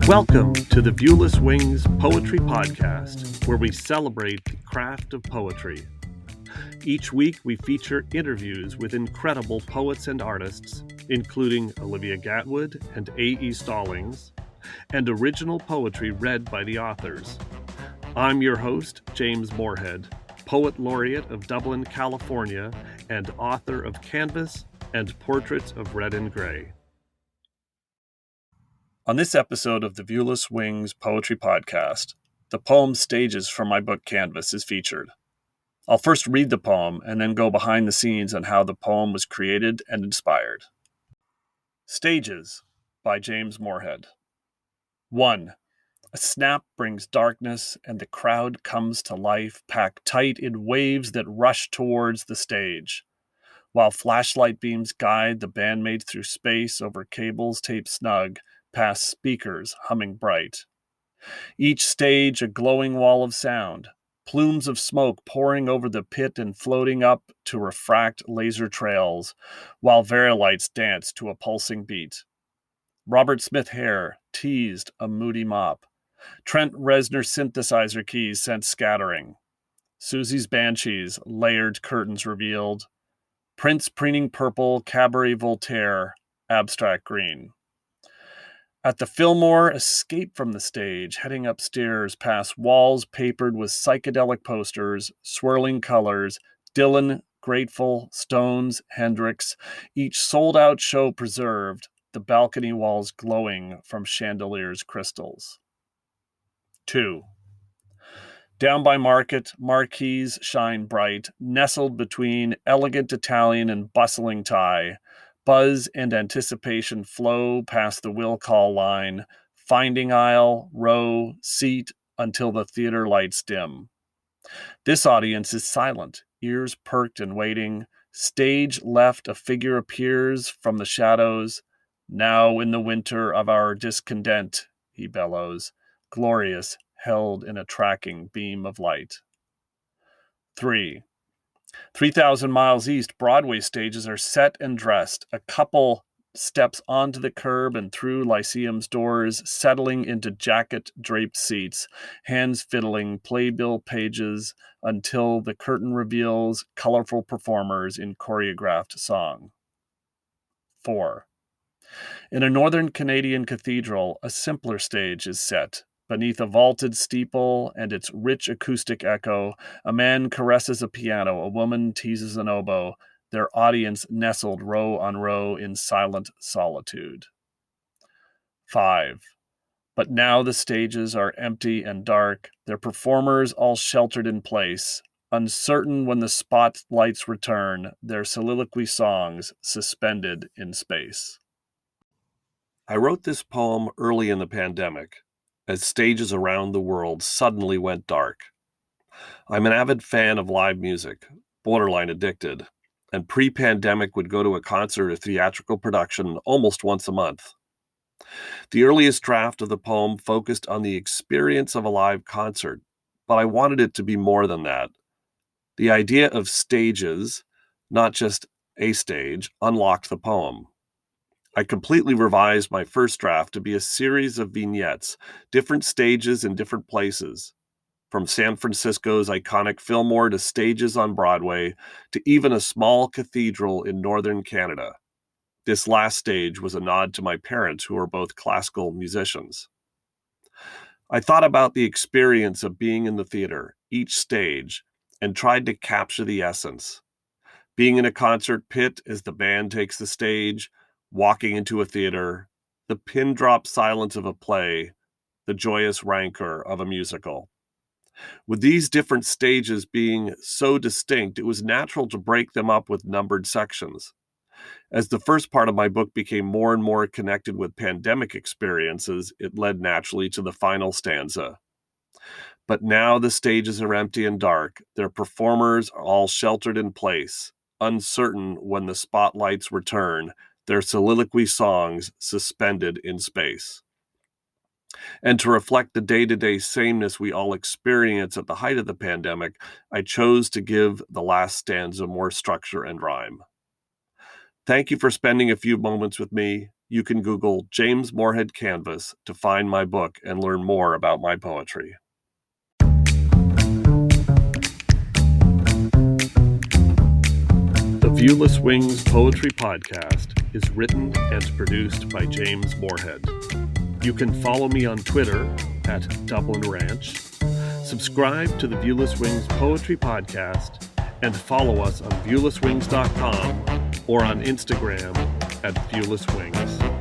Welcome to the Viewless Wings Poetry Podcast, where we celebrate the craft of poetry. Each week, we feature interviews with incredible poets and artists, including Olivia Gatwood and A.E. Stallings, and original poetry read by the authors. I'm your host, James Morehead, Poet Laureate of Dublin, California, and author of Canvas and Portraits of Red and Gray. On this episode of the Viewless Wings Poetry Podcast, the poem Stages from my book Canvas is featured. I'll first read the poem and then go behind the scenes on how the poem was created and inspired. Stages by James Morehead. 1. A snap brings darkness and the crowd comes to life, packed tight in waves that rush towards the stage. While flashlight beams guide the bandmates through space over cables taped snug, past speakers humming bright. Each stage a glowing wall of sound, plumes of smoke pouring over the pit and floating up to refract laser trails, while Verilights dance to a pulsing beat. Robert Smith Hare teased a moody mop. Trent Reznor synthesizer keys sent scattering. Susie's Banshees layered curtains revealed. Prince preening purple, Cabaret Voltaire, abstract green. At the Fillmore, escape from the stage, heading upstairs past walls papered with psychedelic posters, swirling colors, Dylan, Grateful, Stones, Hendrix, each sold-out show preserved, the balcony walls glowing from chandeliers' crystals. 2. Down by Market, marquees shine bright, nestled between elegant Italian and bustling Thai. Buzz and anticipation flow past the will call line, finding aisle, row, seat, until the theater lights dim. This audience is silent, ears perked and waiting. Stage left, a figure appears from the shadows. Now in the winter of our discontent, he bellows, glorious, held in a tracking beam of light. 3. 3,000 miles east, Broadway stages are set and dressed. A couple steps onto the curb and through Lyceum's doors, settling into jacket-draped seats, hands fiddling playbill pages until the curtain reveals colorful performers in choreographed song. 4. In a northern Canadian cathedral, a simpler stage is set. Beneath a vaulted steeple and its rich acoustic echo, a man caresses a piano, a woman teases an oboe, their audience nestled row on row in silent solitude. 5. But now the stages are empty and dark, their performers all sheltered in place, uncertain when the spotlights return, their soliloquy songs suspended in space. I wrote this poem early in the pandemic, as stages around the world suddenly went dark. I'm an avid fan of live music, borderline addicted, and pre-pandemic would go to a concert or theatrical production almost once a month. The earliest draft of the poem focused on the experience of a live concert, but I wanted it to be more than that. The idea of stages, not just a stage, unlocked the poem. I completely revised my first draft to be a series of vignettes, different stages in different places, from San Francisco's iconic Fillmore to stages on Broadway to even a small cathedral in northern Canada. This last stage was a nod to my parents, who are both classical musicians. I thought about the experience of being in the theater, each stage, and tried to capture the essence. Being in a concert pit as the band takes the stage, walking into a theater, the pin-drop silence of a play, the joyous rancor of a musical. With these different stages being so distinct, it was natural to break them up with numbered sections. As the first part of my book became more and more connected with pandemic experiences, it led naturally to the final stanza. But now the stages are empty and dark, their performers are all sheltered in place, uncertain when the spotlights return, their soliloquy songs suspended in space. And to reflect the day-to-day sameness we all experience at the height of the pandemic, I chose to give the last stanza more structure and rhyme. Thank you for spending a few moments with me. you can Google James Morehead Canvas to find my book and learn more about my poetry. The Viewless Wings Poetry Podcast is written and produced by James Morehead. You can follow me on Twitter at Dublin Ranch, subscribe to the Viewless Wings Poetry Podcast, and follow us on viewlesswings.com or on Instagram at viewlesswings.